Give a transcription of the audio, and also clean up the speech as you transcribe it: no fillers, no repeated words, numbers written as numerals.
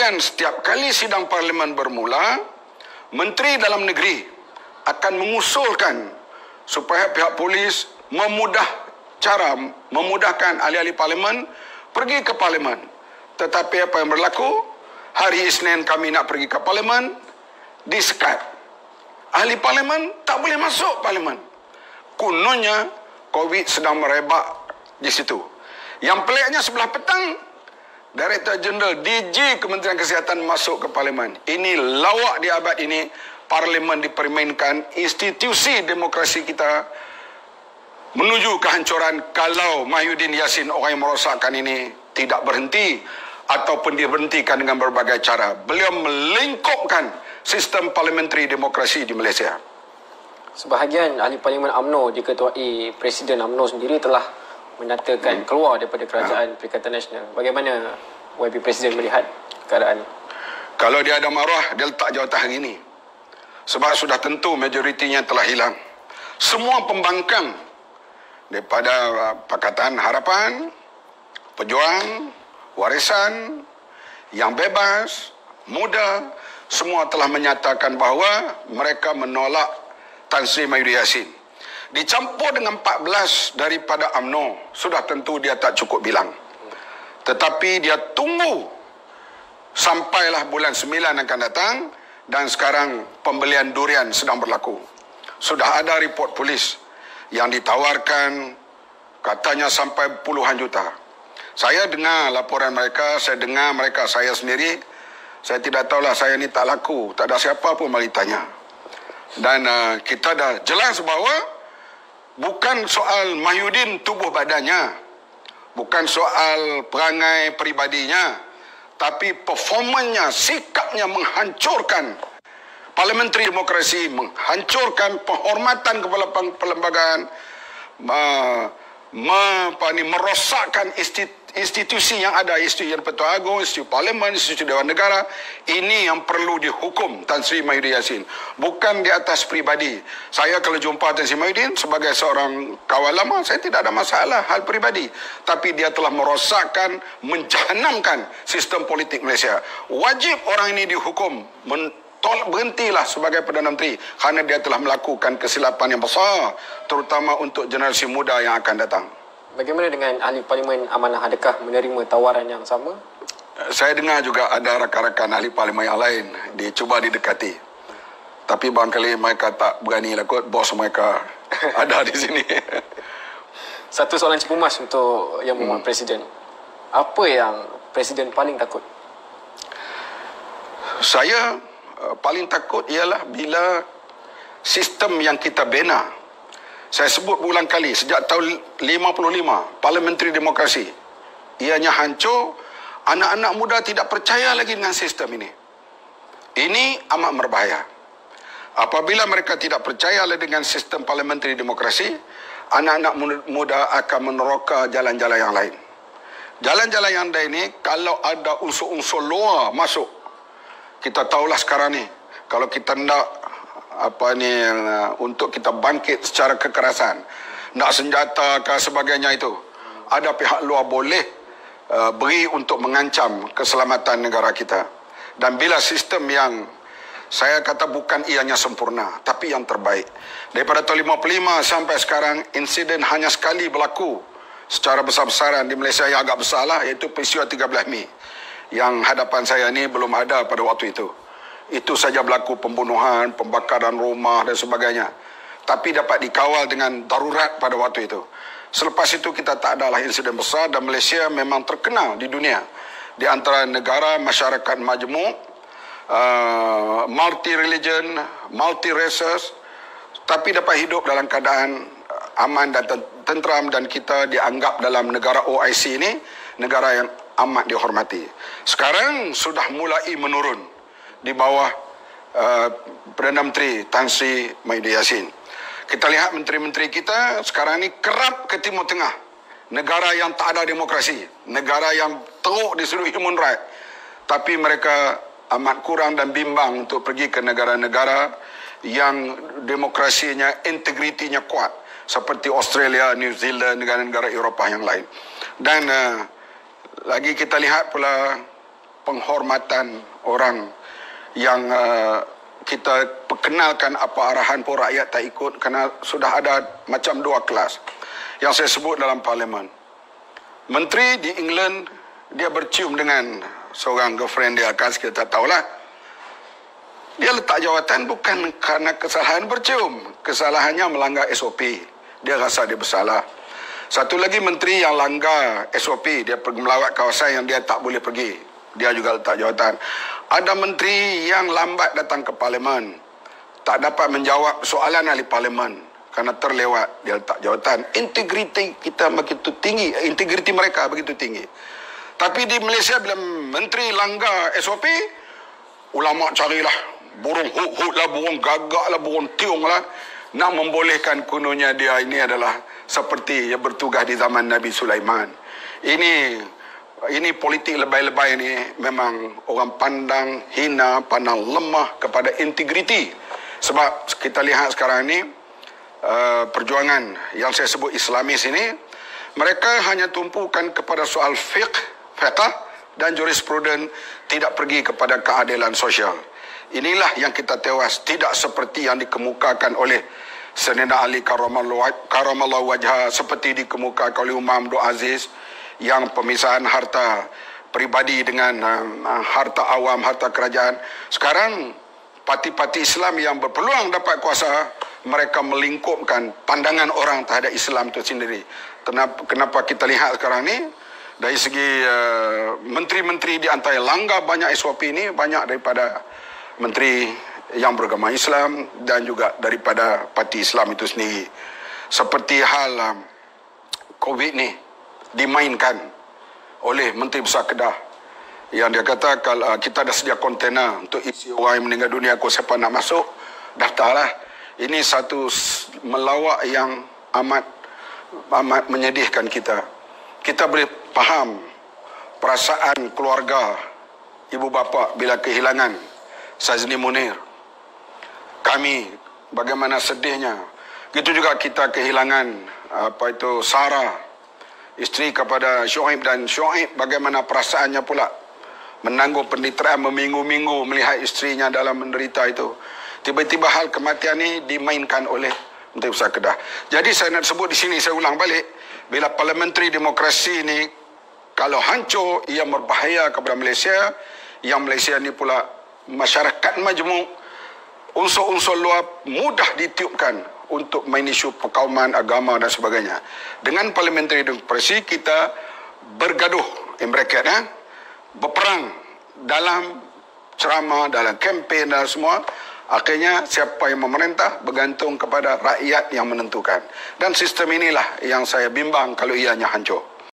Dan setiap kali sidang parlimen bermula, Menteri Dalam Negeri akan mengusulkan supaya pihak polis memudahkan ahli-ahli parlimen pergi ke parlimen. Tetapi apa yang berlaku? Hari Isnin kami nak pergi ke parlimen, disekat. Ahli parlimen tak boleh masuk parlimen. Kononnya COVID sedang merebak di situ. Yang peliknya sebelah petang, Director Jeneral DG Kementerian Kesihatan masuk ke parlimen. Ini lawak di abad ini, parlimen dipermainkan, institusi demokrasi kita menuju kehancuran kalau Mahyudin Yassin, orang yang merosakkan ini, tidak berhenti ataupun diberhentikan dengan berbagai cara. Beliau melingkupkan sistem parliamentary demokrasi di Malaysia. Sebahagian ahli parlimen UMNO diketuai Presiden UMNO sendiri telah menyatakan keluar daripada Kerajaan Perikatan Nasional. Bagaimana YB Presiden melihat keadaan ini? Kalau dia ada maruah, dia letak jawatan hari ini. Sebab sudah tentu majoritinya telah hilang. Semua pembangkang daripada Pakatan Harapan, Pejuang, Warisan, yang bebas, muda, semua telah menyatakan bahawa mereka menolak Tan Sri Mahyudin Yassin. Dicampur dengan 14 daripada UMNO, sudah tentu dia tak cukup bilang. Tetapi dia tunggu sampailah bulan 9 akan datang, dan sekarang pembelian durian sedang berlaku. Sudah ada report polis yang ditawarkan katanya sampai puluhan juta. Saya dengar laporan mereka, saya sendiri, saya tidak tahulah, saya ni tak laku, tak ada siapa pun mari tanya. Dan kita dah jelas bahawa bukan soal Mahyudin tubuh badannya, bukan soal perangai peribadinya, tapi performanya, sikapnya menghancurkan parliamentary demokrasi, menghancurkan penghormatan kepala perlembagaan, merosakkan institusi yang ada, institusi yang Pertuan Agong, institusi Parlimen, institusi Dewan Negara. Ini yang perlu dihukum Tan Sri Mahyudin Yassin, bukan di atas pribadi. Saya kalau jumpa Tan Sri Mahyudin sebagai seorang kawan lama, saya tidak ada masalah hal pribadi, tapi dia telah merosakkan, menjahanamkan sistem politik Malaysia. Wajib orang ini dihukum, berhentilah sebagai Perdana Menteri kerana dia telah melakukan kesilapan yang besar, terutama untuk generasi muda yang akan datang. Bagaimana dengan ahli parlimen Amanah? Adakah menerima tawaran yang sama? Saya dengar juga ada rakan-rakan ahli parlimen yang lain dicuba didekati. Tapi barangkali mereka tak berani lah kot, bos mereka ada di sini. Satu soalan cepumas untuk Yang Berhormat Presiden. Apa yang Presiden paling takut? Saya paling takut ialah bila sistem yang kita bina, saya sebut berulang kali, sejak tahun 55, parliamentary demokrasi, ianya hancur. Anak-anak muda tidak percaya lagi dengan sistem ini. Ini amat berbahaya. Apabila mereka tidak percaya dengan sistem parliamentary demokrasi, anak-anak muda akan meneroka jalan-jalan yang lain. Jalan-jalan yang lain ini, kalau ada unsur-unsur luar masuk, kita tahulah sekarang ni, kalau kita nak untuk kita bangkit secara kekerasan, nak senjata ke sebagainya, itu ada pihak luar boleh beri untuk mengancam keselamatan negara kita. Dan bila sistem yang saya kata bukan ianya sempurna, tapi yang terbaik, daripada tahun 55 sampai sekarang, insiden hanya sekali berlaku secara besar-besaran di Malaysia, yang agak besar lah, iaitu peristiwa 13 Mei yang hadapan saya ni belum ada pada waktu itu. Itu saja berlaku pembunuhan, pembakaran rumah dan sebagainya. Tapi dapat dikawal dengan darurat pada waktu itu. Selepas itu kita tak adalah insiden besar, dan Malaysia memang terkenal di dunia di antara negara masyarakat majmuk, multi-religion, multi-races, tapi dapat hidup dalam keadaan aman dan tenteram, dan kita dianggap dalam negara OIC ini negara yang amat dihormati. Sekarang sudah mulai menurun di bawah Perdana Menteri Tan Sri Mahyudin Yassin. Kita lihat menteri-menteri kita sekarang ni kerap ke Timur Tengah, negara yang tak ada demokrasi, negara yang teruk di sudut human right, tapi mereka amat kurang dan bimbang untuk pergi ke negara-negara yang demokrasinya, integritinya kuat, seperti Australia, New Zealand, negara-negara Eropah yang lain. Dan lagi kita lihat pula penghormatan orang yang kita perkenalkan apa arahan pun rakyat tak ikut, kerana sudah ada macam dua kelas yang saya sebut dalam parlimen. Menteri di England, dia bercium dengan seorang girlfriend dia, kan kita tak tahulah. Dia letak jawatan bukan kerana kesalahan bercium, kesalahannya melanggar SOP. Dia rasa dia bersalah. Satu lagi menteri yang langgar SOP, dia pergi melawat kawasan yang dia tak boleh pergi, dia juga letak jawatan. Ada menteri yang lambat datang ke parlimen, tak dapat menjawab soalan ahli parlimen kerana terlewat, dia letak jawatan. Integriti kita begitu tinggi, integriti mereka begitu tinggi. Tapi di Malaysia bila menteri langgar SOP, ulama carilah burung hut-hut lah, burung gagak lah, burung tiung lah, nak membolehkan kononnya dia ini adalah seperti yang bertugas di zaman Nabi Sulaiman. Ini politik lebay-lebay ni memang orang pandang hina, pandang lemah kepada integriti. Sebab kita lihat sekarang ni perjuangan yang saya sebut Islamis ini, mereka hanya tumpukan kepada soal fiqh dan jurispruden, tidak pergi kepada keadilan sosial. Inilah yang kita tewas, tidak seperti yang dikemukakan oleh Sayyidina Ali karamallahu wajhah, seperti dikemukakan oleh Umar Abdul Aziz, yang pemisahan harta pribadi dengan harta awam, harta kerajaan. Sekarang parti-parti Islam yang berpeluang dapat kuasa, mereka melingkupkan pandangan orang terhadap Islam itu sendiri. Kenapa kita lihat sekarang ni, dari segi menteri-menteri di antara langgar banyak SOP ini, banyak daripada menteri yang beragama Islam dan juga daripada parti Islam itu sendiri. Seperti hal COVID ni dimainkan oleh Menteri Besar Kedah, yang dia kata kalau kita dah sedia kontena untuk isi orang yang meninggal dunia, kau siapa nak masuk, daftarlah. Ini satu melawak yang amat menyedihkan kita. Kita boleh faham perasaan keluarga ibu bapa bila kehilangan Sazni Munir. Kami bagaimana sedihnya. Gitu juga kita kehilangan Sarah, isteri kepada Syuaib, dan Syuaib bagaimana perasaannya pula menanggung penderitaan berminggu-minggu melihat isterinya dalam menderita itu. Tiba-tiba hal kematian ini dimainkan oleh Menteri Besar Kedah. Jadi saya nak sebut di sini, saya ulang balik, bila parliamentary demokrasi ini kalau hancur, ia berbahaya kepada Malaysia. Yang Malaysia ini pula masyarakat majmuk, unsur-unsur luar mudah ditiupkan untuk main isu perkauman, agama dan sebagainya. Dengan parliamentary demokrasi, kita bergaduh, berperang dalam ceramah, dalam kempen dan semua. Akhirnya siapa yang memerintah bergantung kepada rakyat yang menentukan. Dan sistem inilah yang saya bimbang kalau ianya hancur.